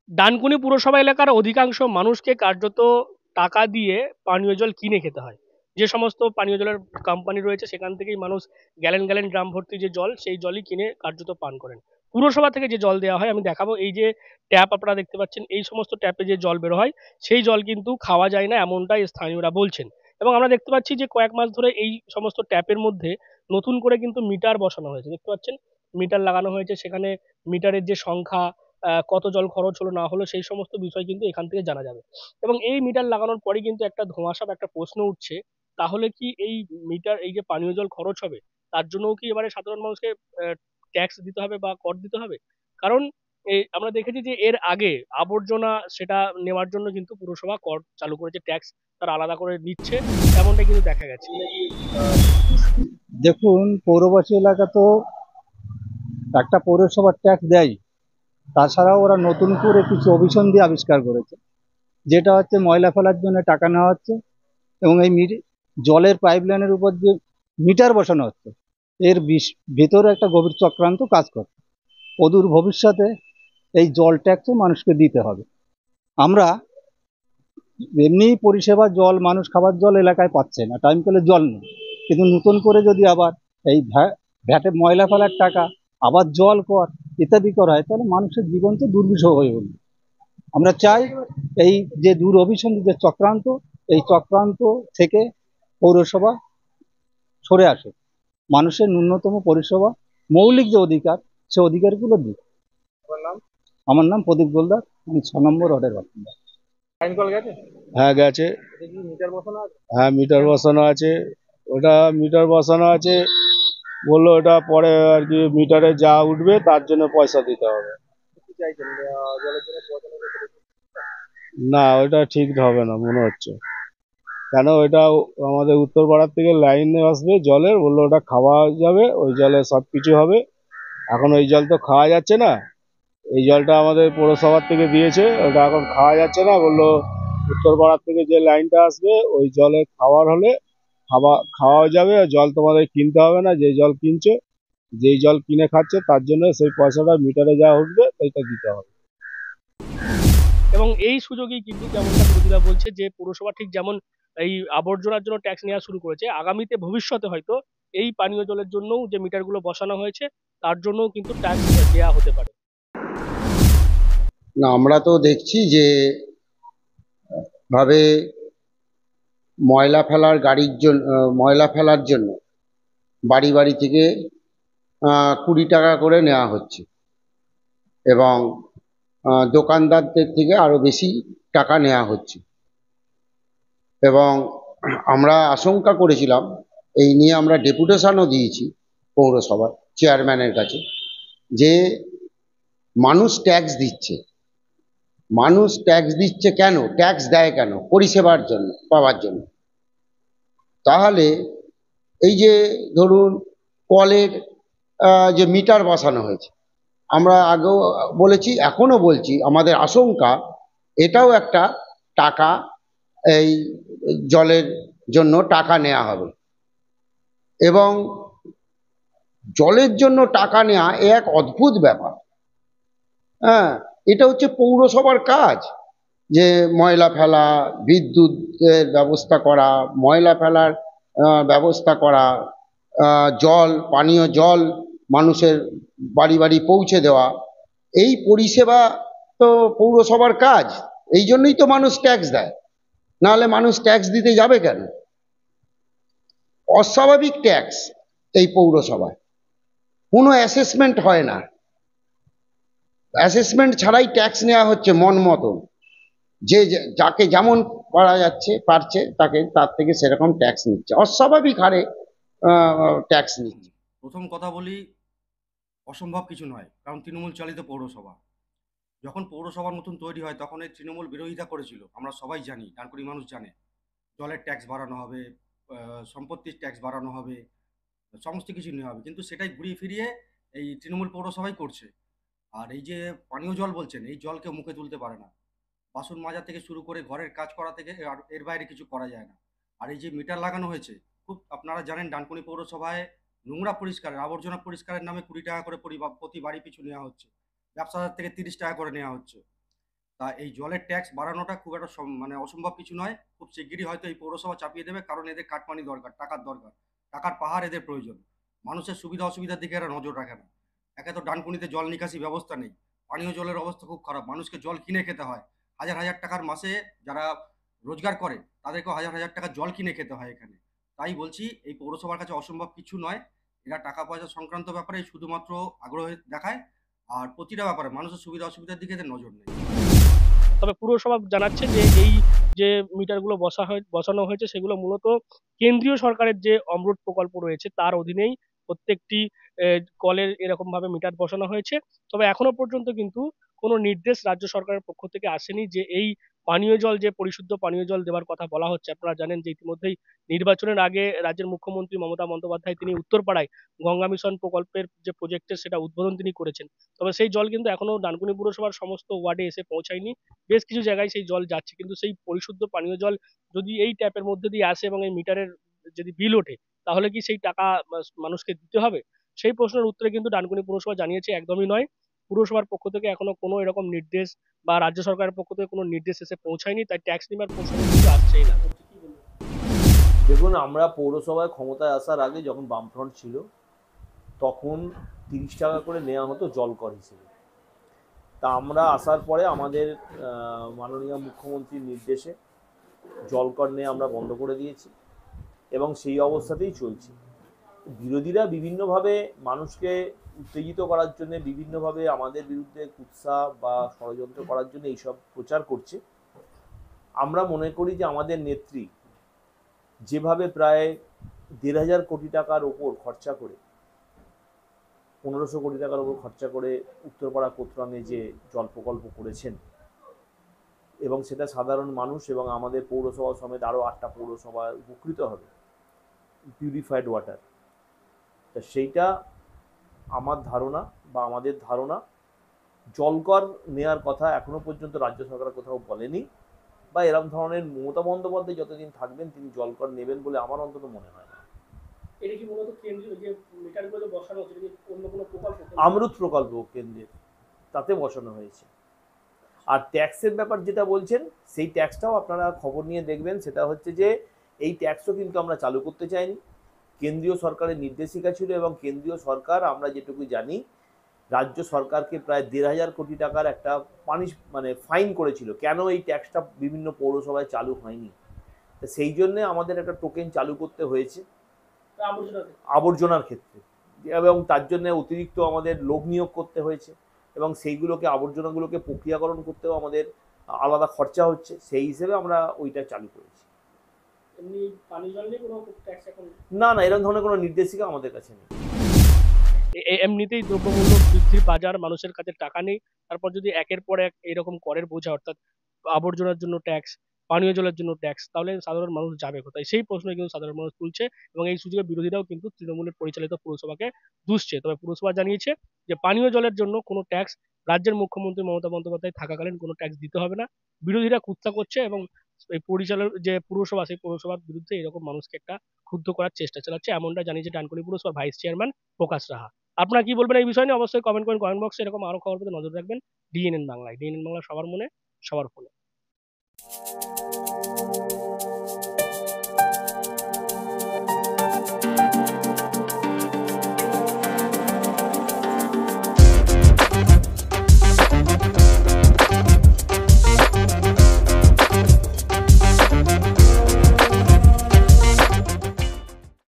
ডানকুনি পুরসভা এলাকার অধিকাংশ মানুষকে কার্যত টাকা দিয়ে পানীয় জল কিনে খেতে হয়। যে সমস্ত পানীয় জলের কোম্পানি রয়েছে সেখান থেকেই মানুষ গ্যালন গ্যালন ড্রাম ভর্তি যে জল সেই জলই কিনে কার্যত পান করেন। পুরসভা থেকে যে জল দেওয়া হয় আমি দেখাবো, এই যে ট্যাপ আপনারা দেখতে পাচ্ছেন, এই সমস্ত ট্যাপে যে জল বের হয় সেই জল কিন্তু খাওয়া যায় না, এমনটাই স্থানীয়রা বলছেন। এবং আমরা দেখতে পাচ্ছি যে কয়েক মাস ধরে এই সমস্ত ট্যাপের মধ্যে নতুন করে কিন্তু মিটার বসানো হয়েছে, দেখতে পাচ্ছেন মিটার লাগানো হয়েছে। সেখানে মিটারের যে সংখ্যা, কত জল খরচ হলো না হলো সেই সমস্ত বিষয় কিন্তু এখান থেকে জানা যাবে। এবং এই মিটার লাগানোর পরেই কিন্তু একটা ধোঁয়াশা বা একটা প্রশ্ন উঠছে, তাহলে কি এই মিটার, এই যে পানীয় জল খরচ হবে, তার জন্যও কি এবারে সাধারণ মানুষকে ট্যাক্স দিতে হবে বা কর দিতে হবে? কারণ এই আমরা দেখেছি যে এর আগে আবর্জনা সেটা নেওয়ার জন্য কিন্তু পুরসভা কর চালু করেছে, ট্যাক্স তারা আলাদা করে নিচ্ছে, এমনটা কিন্তু দেখা গেছে। দেখুন, পৌরবাসী এলাকা তো একটা পৌরসভার ট্যাক্স দেয়। তাছাড়াও ওরা নতুন করে কিছু অভিসন্ধি আবিষ্কার করেছে, যেটা হচ্ছে ময়লা ফেলার জন্য টাকা নেওয়া হচ্ছে। এবং এই জলের পাইপ লাইনের উপর যে মিটার বসানো হচ্ছে, এর ভিতরে একটা গভীর চক্রান্ত কাজ করছে। অদূর ভবিষ্যতে এই জল ট্যাক্সও মানুষকে দিতে হবে। আমরা এমনি পরিষেবা জল, মানুষ খাবার জল এলাকায় পাচ্ছে না, টাইম কলে জল নেই, কিন্তু নতুন করে যদি আবার এই ভ্যাটে ময়লা ফেলার টাকা, আবার জল কর ইত্যাদি করা হয়, তাহলে মানুষের জীবন তো দুর্বিষহ হয়ে উঠবে। আমরা চাই এই যে দূর অভিসন্ধি যে চক্রান্ত, এই চক্রান্ত থেকে পৌরসভা সরে আসে, মানুষের ন্যূনতম পরিষেবা, মৌলিক যে অধিকার, সে অধিকারগুলো দিই। আমার নাম প্রদীপ গোলদার, আমি 6 নম্বর ওয়ার্ডের বাসিন্দা। হ্যাঁ গেছে। হ্যাঁ মিটার বসানো আছে। ওটা মিটার বসানো আছে, বললো ওটা পরে আর কি মিটারে যা উঠবে তার জন্য পয়সা দিতে হবে। না ওটা ঠিক হবে না মনে হচ্ছে, কেন ওটা আমাদের উত্তরপাড়ার থেকে লাইনে আসবে জলের, বললো ওটা খাওয়া যাবে, ওই জলে সবকিছু হবে। এখন ওই জল তো খাওয়া যাচ্ছে না, এই জলটা আমাদের পৌরসভার থেকে দিয়েছে, ওটা এখন খাওয়া যাচ্ছে না। বললো উত্তরপাড়ার থেকে যে লাইনটা আসবে ওই জলে খাওয়ার হলে খাওয়া যাবে, আর জল তোমাদের কিনতে হবে না, যে জল কিনছে, যেই জল কিনে খাচ্ছে তার জন্য সেই পয়সাটা মিটারে যা উঠবে সেইটা দিতে হবে। এবং এই সুযোগেই কিন্তু যেমনটা বিরোধীরা বলছে যে পুরসভা ঠিক যেমন এই আবর্জনার জন্য ট্যাক্স নেওয়া শুরু করেছে, আগামীতে ভবিষ্যতে হয়তো এই পানীয় জলের জন্যও যে মিটারগুলো বসানো হয়েছে তার জন্যও কিন্তু ট্যাক্স দেওয়া হতে পারে। না, আমরা তো দেখছি যে ভাবে ময়লা ফেলার জন্য বাড়ি বাড়ি থেকে 20 টাকা করে নেওয়া হচ্ছে, এবং দোকানদারদের থেকে আরো বেশি টাকা নেওয়া হচ্ছে। এবং আমরা আশঙ্কা করেছিলাম, এই নিয়ে আমরা ডেপুটেশনও দিয়েছি পৌরসভার চেয়ারম্যানের কাছে, যে মানুষ ট্যাক্স দিচ্ছে, কেন ট্যাক্স দেয়, কেন পরিষেবার জন্য, পাওয়ার জন্য। তাহলে এই যে ধরুন কলের যে মিটার বসানো হয়েছে, আমরা আগেও বলেছি, এখনো বলছি, আমাদের আশঙ্কা এটাও একটা টাকা, এই জলের জন্য টাকা নেওয়া হবে। এবং জলের জন্য টাকা নেওয়া এ এক অদ্ভুত ব্যাপার। হ্যাঁ, এটা হচ্ছে পৌরসভার কাজ, যে ময়লা ফেলা, বিদ্যুতের ব্যবস্থা করা, ময়লা ফেলার ব্যবস্থা করা, জল, পানীয় জল মানুষের বাড়ি বাড়ি পৌঁছে দেওয়া, এই পরিষেবা তো পৌরসভার কাজ। এই জন্যই তো মানুষ ট্যাক্স দেয়, নাহলে মানুষ ট্যাক্স দিতে যাবে কেন? অস্বাভাবিক ট্যাক্স এই পৌরসভায়, কোনো অ্যাসেসমেন্ট হয় না, অ্যাসেসমেন্ট ছাড়াই ট্যাক্স নেওয়া হচ্ছে মন মতন, যে যাকে যেমন পারা যাচ্ছে পারছে তাকে তার থেকে সেরকম ট্যাক্স নিচ্ছে, অস্বাভাবিক হারে ট্যাক্স নিচ্ছে। প্রথম কথা বলি, অসম্ভব কিছু নয়, কারণ তৃণমূল চালিত পৌরসভা। যখন পৌরসভা নতুন তৈরি হয় তখন এই তৃণমূল বিরোধিতা করেছিল, আমরা সবাই জানি, ডানকুনি মানুষ জানে। জলের ট্যাক্স বাড়ানো হবে, সম্পত্তির ট্যাক্স বাড়ানো হবে, সমস্ত কিছু নেওয়া হবে, কিন্তু সেটাই ঘুরিয়ে ফিরিয়ে এই তৃণমূল পৌরসভাই করছে। আর এই যে পানীয় জল বলছেন, এই জলকে মুখে তুলতে পারে না, বাসন মাজা থেকে শুরু করে ঘরের কাজ করা থেকে আর এর বাইরে কিছু করা যায় না। আর এই যে মিটার লাগানো হয়েছে, খুব আপনারা জানেন ডানকুনি পৌরসভায় নোংরা পরিষ্কারের, আবর্জনা পরিষ্কারের নামে 20 টাকা করে প্রতি বাড়ি পিছু নেওয়া হচ্ছে, ব্যবসাদার থেকে 30 টাকা করে নেওয়া হচ্ছে। তা এই জলের ট্যাক্স বাড়ানোটা খুব একটা মানে অসম্ভব কিছু নয়। খুব শিগগিরই হয়তো এই পৌরসভা চাপিয়ে দেবে, কারণ এদের কাটমানি দরকার, টাকার দরকার, টাকার পাহাড় এদের প্রয়োজন। মানুষের সুবিধা অসুবিধার দিকে এরা নজর রাখে না। একে তো ডানকুনিতে জল নিকাশি ব্যবস্থা নেই, পানীয় জলের অবস্থা খুব খারাপ, মানুষকে জল কিনে খেতে হয়। হাজার হাজার টাকার মাসে যারা রোজগার করে তাদেরকেও হাজার হাজার টাকা জল কিনে খেতে হয় এখানে। তাই বলছি এই পৌরসভার কাছে অসম্ভব কিছু নয়। এরা টাকা পয়সা সংক্রান্ত ব্যাপারে শুধুমাত্র আগ্রহ দেখায়, আর প্রতিটা ব্যাপারে মানুষের সুবিধা অসুবিধার দিকে এদের নজর নেই। তবে পুরসভা জানাচ্ছে যে এই যে মিটারগুলো বসানো হয়েছে সেগুলো মূলত কেন্দ্রীয় সরকারের যে অমৃত প্রকল্প রয়েছে তার অধীনেই প্রত্যেকটি কলের এরকম ভাবে মিটার বসানো হয়েছে। তবে এখনো পর্যন্ত কিন্তু কোনো নির্দেশ রাজ্য সরকারের পক্ষ থেকে আসেনি যে এই পানীয় জল, যে পরিশুদ্ধ পানীয় জল দেওয়ার কথা বলা হচ্ছে। আপনারা জানেন যে ইতিমধ্যেই নির্বাচনের আগে রাজ্যের মুখ্যমন্ত্রী মমতা বন্দ্যোপাধ্যায় তিনি উত্তরপাড়ায় গঙ্গা মিশন প্রকল্পের যে প্রজেক্টের সেটা উদ্বোধন তিনি করেছেন। তবে সেই জল কিন্তু এখনো ডানকুনি পুরসভার সমস্ত ওয়ার্ডে এসে পৌঁছায়নি। বেশ কিছু জায়গায় সেই জল যাচ্ছে, কিন্তু সেই পরিশুদ্ধ পানীয় জল যদি এই ট্যাপের মধ্যে দিয়ে আসে এবং এই মিটারের যদি বিল ওঠে তাহলে কি সেই টাকা মানুষকে দিতে হবে? সেই প্রশ্নের উত্তরে কিন্তু ডানকুনি পুরসভা জানিয়েছে একদমই নয়। পুরসভার পক্ষ থেকে এখনো কোনো এরকম নির্দেশ বা রাজ্য সরকারের পক্ষ থেকে কোনো নির্দেশ এসে পৌঁছায়নি, তাই ট্যাক্স নেবার প্রশ্ন কিন্তু আসছেই না। দেখুন, আমরা পৌরসভায় ক্ষমতায় আসার আগে যখন বামফ্রন্ট ছিল তখন 30 টাকা করে নেওয়া হতো জল কর হিসেবে। তা আমরা আসার পরে আমাদের মাননীয় মুখ্যমন্ত্রীর নির্দেশে জল কর নিয়ে আমরা বন্ধ করে দিয়েছি এবং সেই অবস্থাতেই চলছে। বিরোধীরা বিভিন্নভাবে মানুষকে উত্তেজিত করার জন্য, বিভিন্নভাবে আমাদের বিরুদ্ধে কুৎসা বা ষড়যন্ত্র করার জন্য এইসব প্রচার করছে। আমরা মনে করি যে আমাদের নেত্রী যেভাবে প্রায় 1,500 কোটি টাকার ওপর খরচা করে, 1500 কোটি টাকার ওপর খরচা করে উত্তরপাড়া কোতরামে যে জল প্রকল্প করেছেন, এবং সেটা সাধারণ মানুষ এবং আমাদের পৌরসভা সমেত আরও 8টা পৌরসভা উপকৃত হবে পিউরিফাইড ওয়াটার। তা সেইটা আমার ধারণা বা আমাদের ধারণা, জলকর নেওয়ার কথা এখনো পর্যন্ত রাজ্য সরকার কোথাও বলেনি, বা এরকম ধরনের মমতা বন্দ্যোপাধ্যায় যতদিন থাকবেন তিনি জলকর নেবেন বলে আমার অন্তত মনে হয় না। এটা কি মূলত কেন্দ্রীয় যে মিটারগুলো বসানো হচ্ছে অন্য কোনো প্রকল্প? অমৃত প্রকল্প কেন্দ্রের, তাতে বসানো হয়েছে। আর ট্যাক্সের ব্যাপার যেটা বলছেন, সেই ট্যাক্সটাও আপনারা খবর নিয়ে দেখবেন। সেটা হচ্ছে যে এই ট্যাক্সও কিন্তু আমরা চালু করতে চাইনি, কেন্দ্রীয় সরকারের নির্দেশিকা ছিল এবং কেন্দ্রীয় সরকার, আমরা যেটুকু জানি, রাজ্য সরকারকে প্রায় 1,500 কোটি টাকার একটা ফাইন করেছিল কেন এই ট্যাক্সটা বিভিন্ন পৌরসভায় চালু হয়নি। তো সেই জন্যে আমাদের একটা টোকেন চালু করতে হয়েছে আবর্জনার ক্ষেত্রে, এবং তার জন্য অতিরিক্ত আমাদের লোক নিয়োগ করতে হয়েছে, এবং সেইগুলোকে আবর্জনাগুলোকে প্রক্রিয়াকরণ করতেও আমাদের আলাদা খরচা হচ্ছে। সেই হিসেবে আমরা ওইটা চালু করেছি। না না, এরকম ধরনের কোনো নির্দেশিকা আমাদের কাছে নেই। এমনিতেই দ্রব্যমূল্য বৃদ্ধির বাজার, মানুষের কাছে টাকা নেই, তারপর যদি একের পর এক এরকম করের বোঝা, অর্থাৎ আবর্জনার জন্য ট্যাক্স, পানীয় জলের জন্য ট্যাক্স, তাহলে সাধারণ মানুষ যাবে কোথায়? সেই প্রশ্ন কিন্তু সাধারণ মানুষ তুলছে এবং এই সুযোগে বিরোধীরাও কিন্তু তৃণমূলের পরিচালিত পুরসভাকে দুষছে। তবে পুরসভা জানিয়েছে যে পানীয় জলের জন্য কোনো ট্যাক্স রাজ্যের মুখ্যমন্ত্রী মমতা বন্দ্যোপাধ্যায় থাকাকালীন কোনো ট্যাক্স দিতে হবে না। বিরোধীরা কুৎসা করছে এবং এই পরিচালক যে পুরসভা, সেই পুরসভার বিরুদ্ধে এরকম মানুষকে একটা ক্ষুব্ধ করার চেষ্টা চালাচ্ছে, এমনটা জানিয়েছে ডানকুনি পুরসভার ভাইস চেয়ারম্যান প্রকাশ রাহা। আপনারা কি বলবেন এই বিষয় নিয়ে? অবশ্যই কমেন্ট বক্সে। এরকম আরো খবর পেতে নজর রাখবেন ডিএনএন বাংলায়। ডিএনএন বাংলা সবার মনে, সবার ফোনে।